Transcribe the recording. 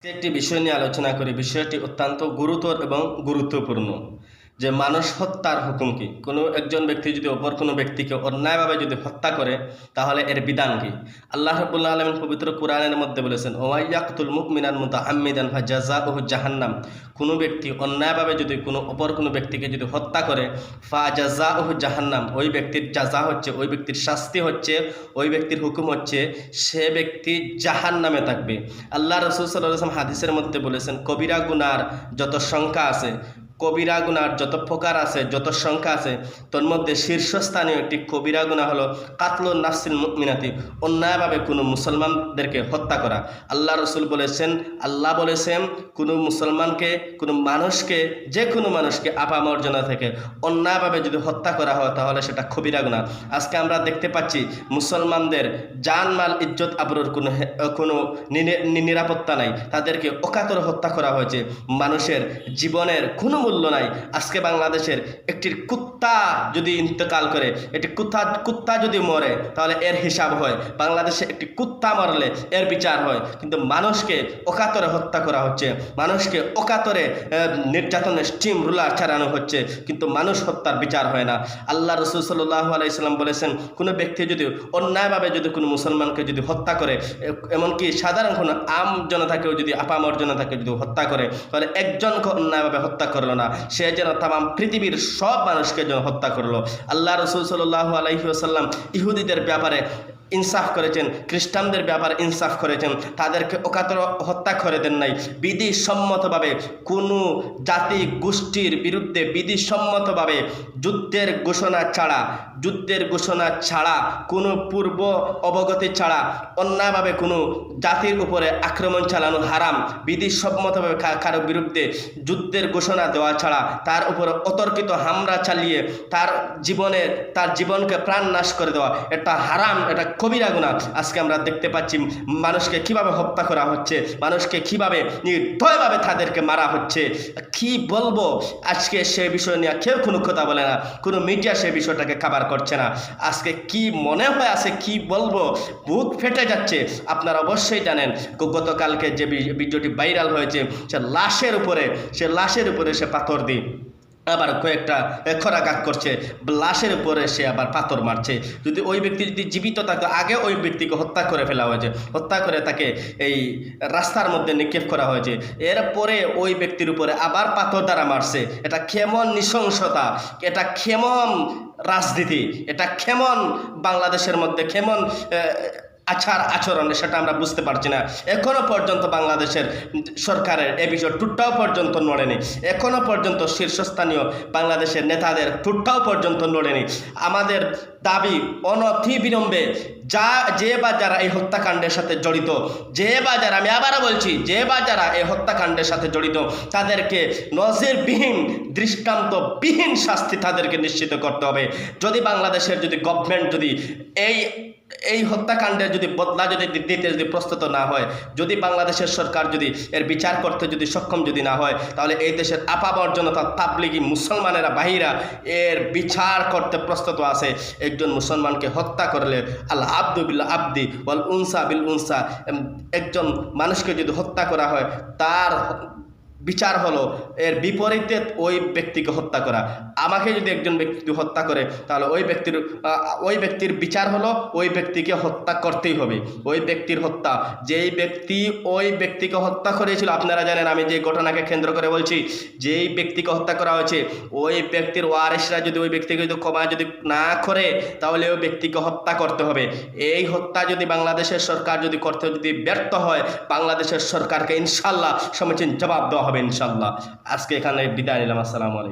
একটি বিষয় নিয়ে আলোচনা করি। বিষয়টি অত্যন্ত গুরুতর এবং গুরুত্বপূর্ণ, যে মানুষ হত্যার হুকুম কি। কোনো একজন ব্যক্তি যদি অপর কোনো ব্যক্তিকে অন্যায়ভাবে যদি হত্যা করে, তাহলে এর বিধান কি। আল্লাহ রাব্বুল আলামিন পবিত্র কোরআনের মধ্যে বলেছেন, ওয়া ইয়াকতুল মুমিনান মুতাআম্মিদান ফাজাযাউহু জাহান্নাম। কোনো ব্যক্তি অন্যায়ভাবে যদি অপর কোনো ব্যক্তিকে যদি হত্যা করে, ফাজাযাউহু জাহান্নাম, ওই ব্যক্তির জাযা হচ্ছে, ওই ব্যক্তির শাস্তি হচ্ছে, ওই ব্যক্তির হুকুম হচ্ছে সে ব্যক্তি জাহান্নামে থাকবে। আল্লাহ রাসূল সাল্লাল্লাহু আলাইহি ওয়াসাল্লাম হাদিসের মধ্যে বলেছেন, কবিরা গুনার যত সংখ্যা আছে, কবিরা গুনার যত প্রকার আছে, যত সংখ্যা আছে, তোর মধ্যে শীর্ষস্থানীয় একটি কবিরা গুনাহ হলো কাতলুন নাফসিল মুমিনাতি, অন্যায়ভাবে কোনো মুসলমানদেরকে হত্যা করা। আল্লাহ রসুল বলেছেন, আল্লাহ বলেছেন, কোনো মুসলমানকে, কোনো মানুষকে, যে কোনো মানুষকে আপামর্জনা থেকে অন্যায়ভাবে যদি হত্যা করা হয়, তাহলে সেটা কবিরা গুনাহ। আজকে আমরা দেখতে পাচ্ছি মুসলমানদের জানমাল ইজ্জত আবরুর কোনো নিরাপত্তা নাই, তাদেরকে অকাতরে হত্যা করা হয়েছে। মানুষের জীবনের কোনো মূল্য নাই। আজকে বাংলাদেশের একটি কুত্তা যদি ইন্তেকাল করে, একটি কুত্তা যদি মরে, তাহলে এর হিসাব হয়। বাংলাদেশে একটি কুত্তা মরলে এর বিচার হয়, কিন্তু মানুষকে অকাতরে হত্যা করা হচ্ছে, মানুষকে অকাতরে নির্যাতনের স্টিম রুলার চালানো হচ্ছে, কিন্তু মানুষ হত্যার বিচার হয় না। আল্লাহ রাসূল সাল্লাল্লাহু আলাইহি সাল্লাম বলেছেন, কোনো ব্যক্তি যদি অন্যায়ভাবে যদি কোনো মুসলমানকে যদি হত্যা করে, এমনকি সাধারণ কোনো আম জনতাকেও যদি আপামর জনতাকে যদি হত্যা করে, তাহলে একজনকে অন্যায়ভাবে হত্যা করলো না, সে যেন তামাম পৃথিবীর সব মানুষকে যেন হত্যা করলো। আল্লাহ রাসূল সাল্লাল্লাহু আলাইহি ওয়াসাল্লাম ইহুদিদের ব্যাপারে ইনসাফ করেছেন, খ্রিস্টানদের ব্যাপারে ইনসাফ করেছেন, তাদেরকে অকাতরে হত্যা করে দেন নাই। বিধিসম্মতভাবে কোনো জাতি গোষ্ঠীর বিরুদ্ধে বিধিসম্মতভাবে যুদ্ধের ঘোষণা ছাড়া, কোনো পূর্ব অবগতি ছাড়া অন্যায়ভাবে কোনো জাতির উপরে আক্রমণ চালানো হারাম। বিধিসম্মতভাবে কারো বিরুদ্ধে যুদ্ধের ঘোষণা দেওয়া ছাড়া তার উপরে অতর্কিত হামলা চালিয়ে তার জীবনকে প্রাণ নাশ করে দেওয়া, এটা হারাম, এটা কবিরা গুনাহ। আজকে আমরা দেখতে পাচ্ছি মানুষকে কিভাবে হত্যা করা হচ্ছে, মানুষকে কিভাবে নির্দয়ভাবে তাদেরকে মারা হচ্ছে। কি বলবো, আজকে সে বিষয় নিয়ে কেউ কোনো কথা বলে না, কোনো মিডিয়া সে বিষয়টাকে কভার করছে না। আজকে কি মনে হয় আছে, কি বলবো, বুক ফেটে যাচ্ছে। আপনারা অবশ্যই জানেন, গতকালকে যে ভিডিওটি ভাইরাল হয়েছে, সে লাশের উপরে সে পাথর দিয়ে আবার কয়েকটা খোরাঘাত করছে, লাশের উপরে সে আবার পাথর মারছে। যদি ওই ব্যক্তি যদি জীবিত থাকতো, আগে ওই ব্যক্তিকে হত্যা করে ফেলা হয়েছে, হত্যা করে তাকে এই রাস্তার মধ্যে নিক্ষেপ করা হয়েছে, এরপরে ওই ব্যক্তির উপরে আবার পাথর দ্বারা মারছে। এটা কেমন নৃশংসতা, এটা কেমন রাজনীতি, এটা কেমন বাংলাদেশের মধ্যে কেমন আচরণ, সেটা আমরা বুঝতে পারছি না। এখনো পর্যন্ত বাংলাদেশের সরকারের এ বিষয় টুটটাও পর্যন্ত নড়েনি, এখনো পর্যন্ত শীর্ষস্থানীয় বাংলাদেশের নেতাদের টুটটাও পর্যন্ত নড়েনি। আমাদের দাবি, অনতিবিলম্বে যে বা যারা এই হত্যাকাণ্ডের সাথে জড়িত, আমি আবারও বলছি, যারা এই হত্যাকাণ্ডের সাথে জড়িত, তাদেরকে নজিরবিহীন, দৃষ্টান্তবিহীন শাস্তি তাদেরকে নিশ্চিত করতে হবে। যদি বাংলাদেশের যদি গভর্নমেন্ট যদি এই হত্যাকাণ্ডের যদি বদলা যদি দিতে যদি প্রস্তুত না হয়, যদি বাংলাদেশের সরকার যদি এর বিচার করতে যদি সক্ষম যদি না হয়, তাহলে এই দেশের আপামর জনতা, তাবলিগি মুসলমানেরা, বাহিরা এর বিচার করতে প্রস্তুত আছে। একজন মুসলমানকে হত্যা করলে আল আব্দু বিল আব্দি ওয়াল উনসা বিল উনসা, একজন মানুষকে যদি হত্যা করা হয়, তার বিচার হলো এর বিপরীতে ওই ব্যক্তিকে হত্যা করা। আমাকে যদি একজন ব্যক্তি হত্যা করে, তাহলে ওই ব্যক্তির বিচার হলো ওই ব্যক্তিকে হত্যা করতেই হবে। ওই ব্যক্তির হত্যা, যেই ব্যক্তি ওই ব্যক্তিকে হত্যা করেছিল, আপনারা জানেন, আমি যে ঘটনাকে কেন্দ্র করে বলছি, যেই ব্যক্তিকে হত্যা করা হয়েছে, ওই ব্যক্তির ওয়ারিসরা যদি ওই ব্যক্তিকে যদি ক্ষমা যদি না করে, তাহলে ওই ব্যক্তিকে হত্যা করতে হবে। এই হত্যা যদি বাংলাদেশের সরকার যদি করতে যদি ব্যর্থ হয়, বাংলাদেশের সরকারকে ইনশাল্লাহ সমীচীন জবাব দেওয়া হবে ইনশাল্লাহ। আজকে এখানে বিদায় নিলাম। আসসালামু আলাইকুম।